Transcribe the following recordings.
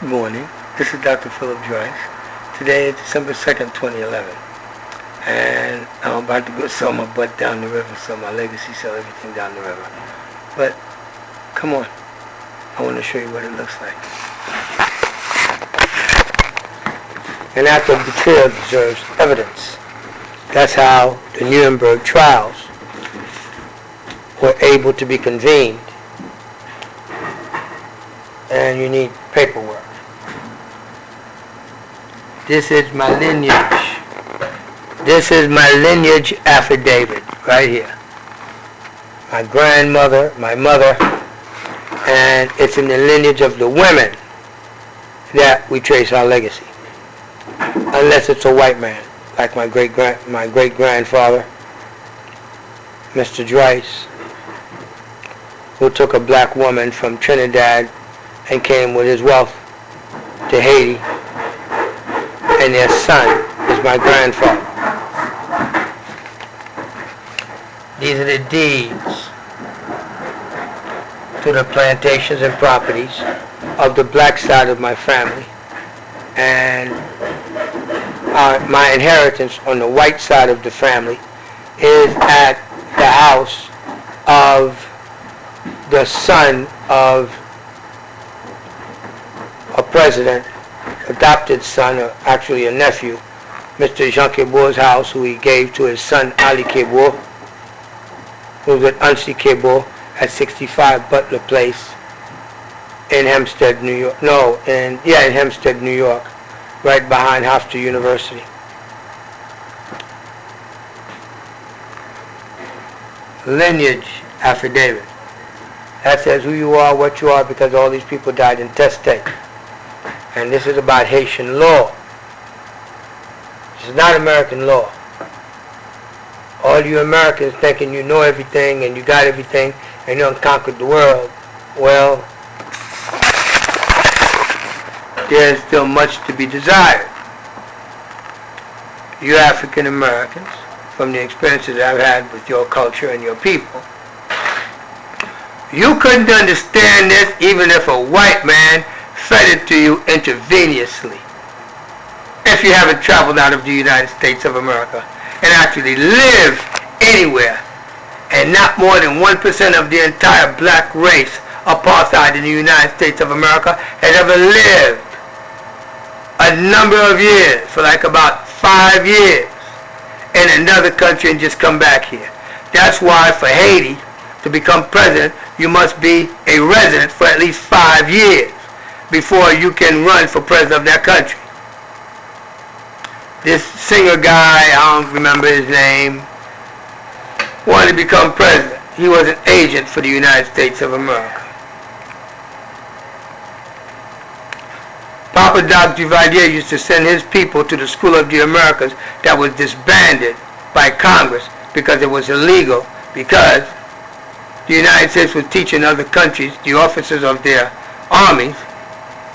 Good morning. This is Dr. Philip Drice. Today is December 2nd, 2011. And I'm about to go sell my butt down the river, sell my legacy, sell everything down the river. But, come on. I want to show you what it looks like. An act of betrayal deserves evidence. That's how the Nuremberg trials were able to be convened. And you need paperwork. This is my lineage. This is my lineage affidavit right here. My grandmother, my mother, and it's in the lineage of the women that we trace our legacy. Unless it's a white man, like my great-grandfather, Mr. Drice, who took a black woman from Trinidad and came with his wealth to Haiti, and their son is my grandfather. These are the deeds to the plantations and properties of the black side of my family, and my inheritance on the white side of the family is at the house of the son of a president, adopted son, or actually a nephew, Mr. Jean Kebor's house, who he gave to his son Ali Kebor, who was at Unsi Kebor at 65 Butler Place in Hempstead, New York. In Hempstead, New York, right behind Hofstra University. Lineage affidavit. That says who you are, what you are, because all these people died intestate. And this is about Haitian law. This is not American law. All you Americans thinking you know everything and you got everything and you conquered the world, well, there's still much to be desired. You African Americans, from the experiences I've had with your culture and your people, you couldn't understand this even if a white man fed it to you intravenously. If you haven't traveled out of the United States of America and actually lived anywhere, and not more than 1% of the entire black race apartheid in the United States of America has ever lived a number of years, for like about 5 years, in another country and just come back here. That's why for Haiti to become president, you must be a resident for at least 5 years before you can run for president of that country. This singer guy, I don't remember his name, wanted to become president. He was an agent for the United States of America. Papa Doc Duvalier used to send his people to the School of the Americas that was disbanded by Congress because it was illegal, because the United States was teaching other countries, the officers of their armies,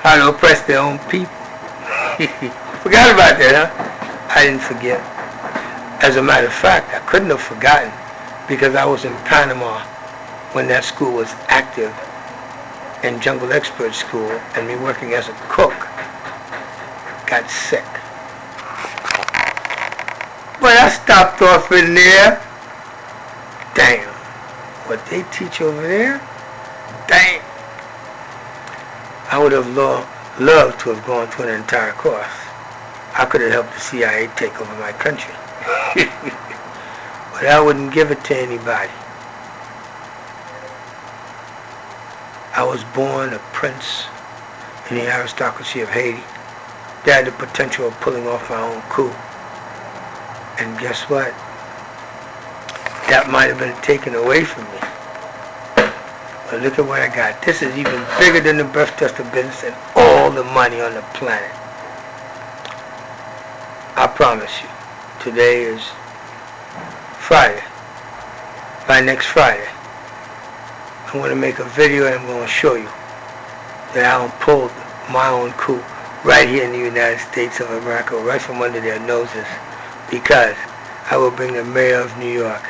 how to oppress their own people. Forgot about that, huh? I didn't forget. As a matter of fact, I couldn't have forgotten because I was in Panama when that school was active in Jungle Expert School, and me working as a cook got sick. But I stopped off in there. Damn. What they teach over there? Damn. I would have loved to have gone through an entire course. I could have helped the CIA take over my country. But I wouldn't give it to anybody. I was born a prince in the aristocracy of Haiti. They had the potential of pulling off my own coup. And guess what? That might have been taken away from me. But look at what I got. This is even bigger than the birth tester business and all the money on the planet. I promise you, today is Friday. By next Friday, I'm going to make a video and I'm going to show you that I pulled my own coup right here in the United States of America, right from under their noses, because I will bring the mayor of New York,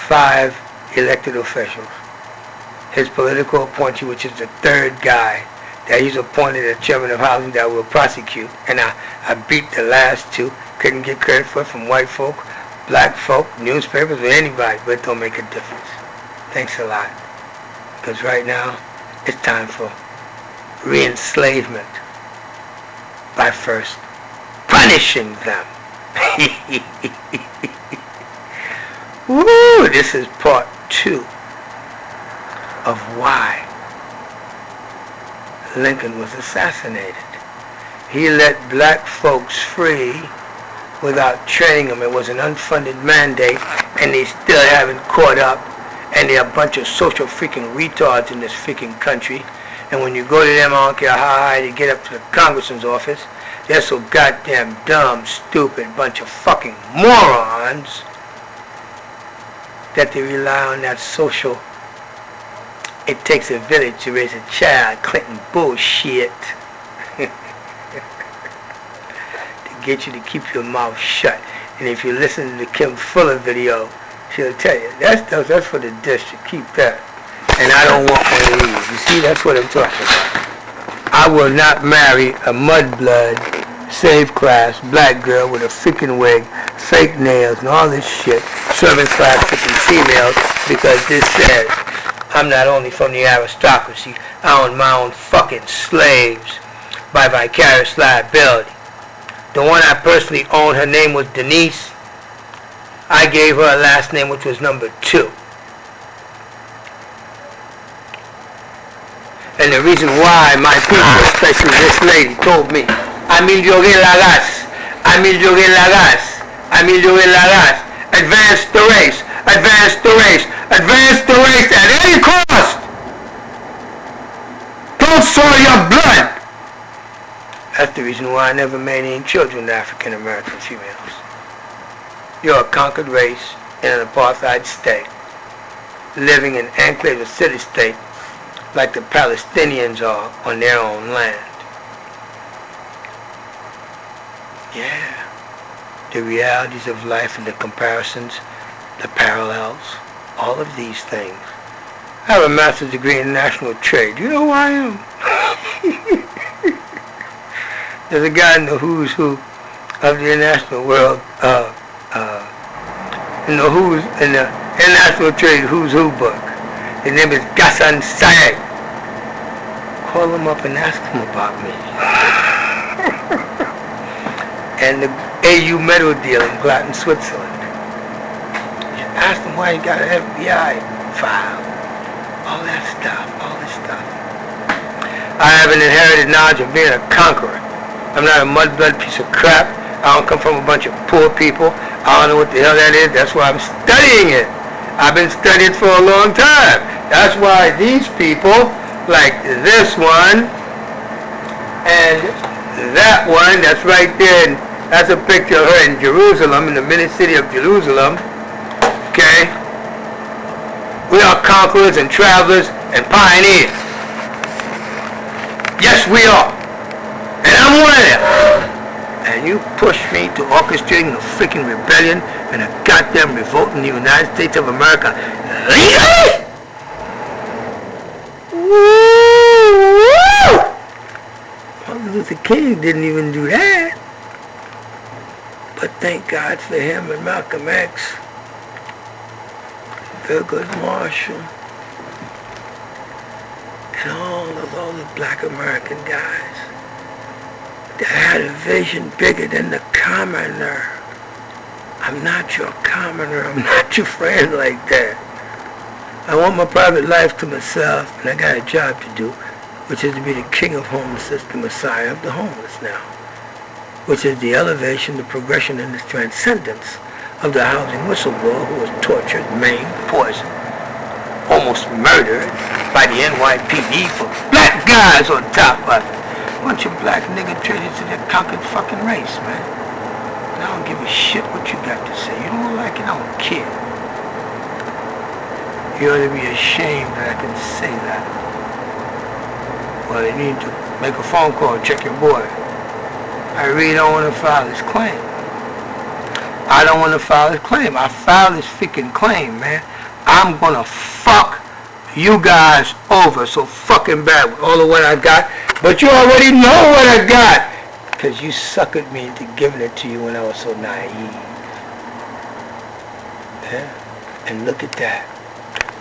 5 elected officials, his political appointee, which is the third guy that he's appointed as chairman of housing that will prosecute. And I beat the last two. Couldn't get credit for it from white folk, black folk, newspapers, or anybody, but it don't make a difference. Thanks a lot. Because right now, it's time for re-enslavement by first punishing them. Woo! This is part 2 of why Lincoln was assassinated. He let black folks free without training them. It was an unfunded mandate, and they still haven't caught up, and they're a bunch of social freaking retards in this freaking country. And when you go to them, I don't care how high they get up to the congressman's office, they're so goddamn dumb, stupid, bunch of fucking morons that they rely on that social, it takes a village to raise a child, Clinton bullshit. To get you to keep your mouth shut. And if you listen to the Kim Fuller video, she'll tell you, that's for the district, keep that. And I don't want one of these. You see, that's what I'm talking about. I will not marry a mudblood, slave class, black girl with a freaking wig, fake nails, and all this shit, servant class freaking females, because this says I'm not only from the aristocracy, I own my own fucking slaves by vicarious liability. The one I personally owned, her name was Denise. I gave her a last name which was number 2. And the reason why my people, especially this lady, told me, améliorer la race, améliorer la race, améliorer la race, advance the race, advance the race, advance the race at any cost. Don't soil your blood. That's the reason why I never made any children to African American females. You're a conquered race in an apartheid state, living in enclave of city-state like the Palestinians are on their own land. Yeah, the realities of life and the comparisons, the parallels, all of these things. I have a master's degree in international trade. You know who I am? There's a guy in the who's who of the international world, in the international trade who's who book. His name is Ghassan Syed. Call him up and ask him about me. And the AU metal deal in Glatten, Switzerland. You ask him why he got an FBI file. All that stuff, all this stuff. I have an inherited knowledge of being a conqueror. I'm not a mudblood piece of crap. I don't come from a bunch of poor people. I don't know what the hell that is. That's why I'm studying it. I've been studying it for a long time. That's why these people, like this one and that one, that's right there. That's a picture of her in Jerusalem, in the mini city of Jerusalem. Okay? We are conquerors and travelers and pioneers. Yes, we are. And I'm one of them. And you push me to orchestrating a freaking rebellion and a goddamn revolt in the United States of America legally? Woo! Martin Luther King didn't even do that. But thank God for him and Malcolm X, Thurgood Marshall, and all the black American guys that had a vision bigger than the commoner. I'm not your commoner. I'm not your friend like that. I want my private life to myself, and I got a job to do, which is to be the king of homelessness, the messiah of the homeless now, which is the elevation, the progression, and the transcendence of the housing whistleblower who was tortured, maimed, poisoned, almost murdered by the NYPD for black guys on top of it. Bunch of black nigga traded to their conquered fucking race, man. And I don't give a shit what you got to say. You don't like it, I don't care. You ought to be ashamed that I can say that. Well, you need to make a phone call, check your boy. I really don't want to file this claim. I don't want to file this claim. I filed this freaking claim, man. I'm gonna fuck you guys over so fucking bad with all of what I got. But you already know what I got. Because you suckered me into giving it to you when I was so naive. Yeah? And look at that.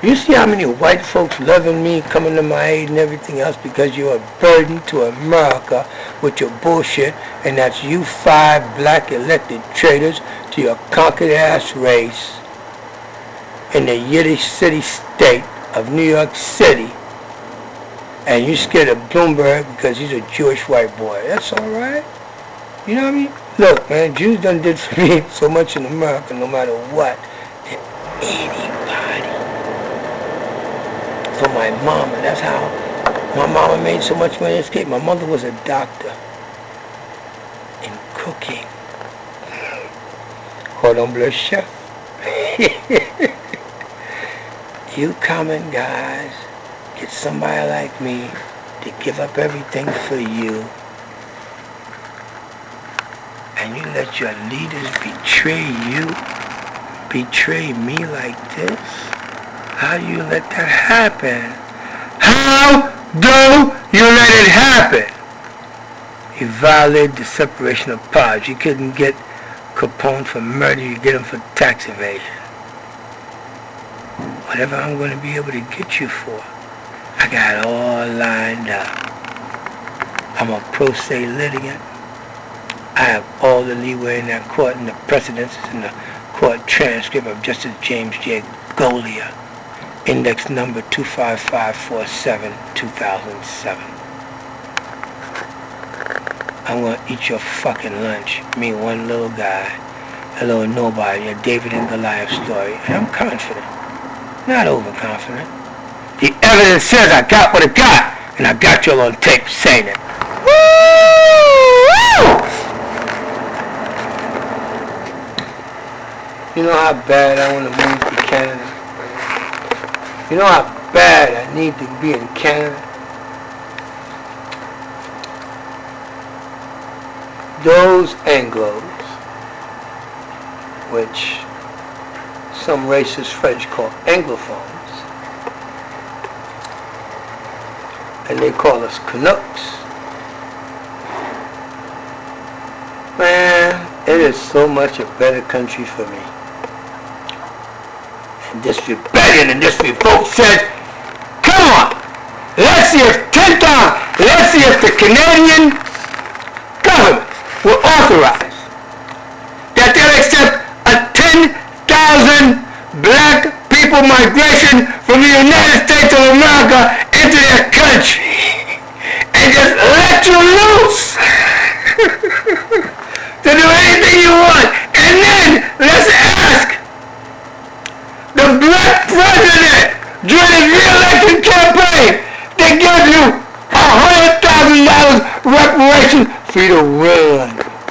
You see how many white folks loving me, coming to my aid and everything else because you're a burden to America with your bullshit, and that's you 5 black elected traitors to your conquered ass race in the Yiddish city state of New York City. And you scared of Bloomberg because he's a Jewish white boy. That's alright. You know what I mean? Look, man, Jews done did for me so much in America, no matter what, than anybody. For my mama, that's how my mama made so much money escape. My mother was a doctor in cooking. Cordon bleu chef. You common guys get somebody like me to give up everything for you, and you let your leaders betray you, betray me like this? How do you let that happen? How do you let it happen? You violated the separation of powers. You couldn't get Capone for murder, you get him for tax evasion. Whatever I'm going to be able to get you for, I got it all lined up. I'm a pro se litigant. I have all the leeway in that court, and the precedence is in the court transcript of Justice James J. Golia, index number 25547, 2007. I'm going to eat your fucking lunch, me, one little guy, a little nobody, a David and Goliath story, and I'm confident, not overconfident. The evidence says I got what I got, and I got y'all on tape saying it. Woo! You know how bad I want to move to Canada? You know how bad I need to be in Canada? Those Anglos, which some racist French call Anglophones, and they call us Canucks. Man, it is so much a better country for me. And this rebellion and this revolt says, come on, let's see if 10 times, let's see if the Canadian government will authorize that they'll accept a 10,000 black people migration from the United States of America into their country and just let you loose to do anything you want. And then let's ask the black president during his re-election campaign to give you $100,000 reparation for you to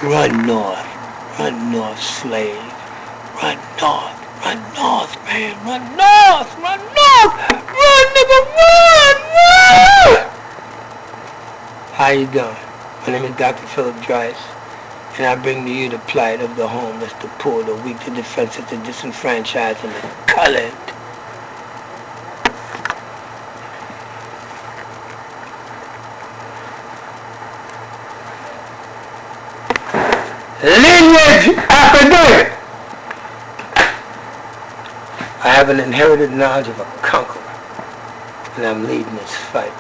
run north, slave, run north, man, run north, nigga, run! How you doing? My name is Dr. Philip Drice, and I bring to you the plight of the homeless, the poor, the weak, the defenseless, the disenfranchised, and the colored. Lineage affidavit. I have an inherited knowledge of a conqueror, and I'm leading this fight.